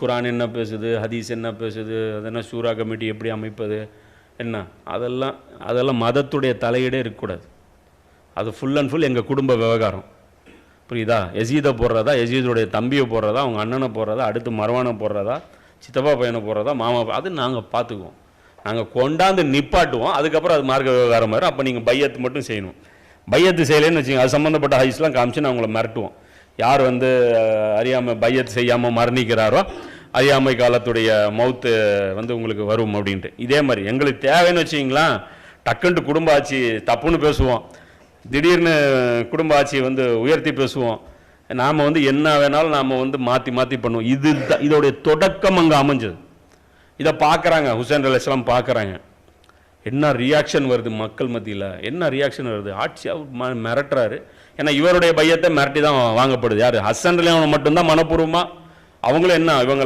குரான் என்ன பேசுது, ஹதீஸ் என்ன பேசுது, அதென்ன ஷூரா கமிட்டி எப்படி அமைப்பது என்ன, அதெல்லாம் மதத்துடைய தலையீடே இருக்கக்கூடாது. அது ஃபுல் அண்ட் ஃபுல் எங்கள் குடும்ப விவகாரம். புரியுதா? எசீதை போடுறதா, எசீதுடைய தம்பியை போடுறதா, அவங்க அண்ணனை போடுறதா, அடுத்து மரவானை போடுறதா, சித்தப்பா பையனை போடுறதா, மாமா, அது நாங்கள் பார்த்துக்குவோம். நாங்கள் கொண்டாந்து நிப்பாட்டுவோம். அதுக்கப்புறம் அது மார்க்க விவகாரம் மாதிரி. அப்போ நீங்கள் பையத்து மட்டும் செய்யணும். பையத்து செய்யலைன்னு வச்சுக்கோங்க, அது சம்மந்தப்பட்ட ஹதீஸ்லாம் காமிச்சு அவங்கள மிரட்டுவோம். யார் அறியாமல் பையத்து செய்யாமல் மரணிக்கிறாரோ அறியாமை காலத்துடைய மவுத்து உங்களுக்கு வரும் அப்படின்ட்டு. இதே மாதிரி எங்களுக்கு தேவைன்னு வச்சிங்களா, டக்குன்ட்டு குடும்ப ஆட்சி தப்புன்னு பேசுவோம், திடீர்னு குடும்ப ஆட்சியை உயர்த்தி பேசுவோம். நாம் என்ன வேணாலும் நாம் மாற்றி மாற்றி பண்ணுவோம். இதோடைய தொடக்கம் அங்கே அமைஞ்சது. இதை பார்க்குறாங்க, ஹுசைன் அலைஹிஸ்ஸலாம் பார்க்குறாங்க. என்ன ரியாக்ஷன் வருது மக்கள் மத்தியில், என்ன ரியாக்ஷன் வருது. ஆட்சியாக மிரட்டுறாரு. ஏன்னா இவருடைய பையத்தை மிரட்டி தான் வாங்கப்படுது. யார்? ஹசன் அலியான் மட்டும்தான் மனப்பூர்வமாக. அவங்களும் என்ன, இவங்க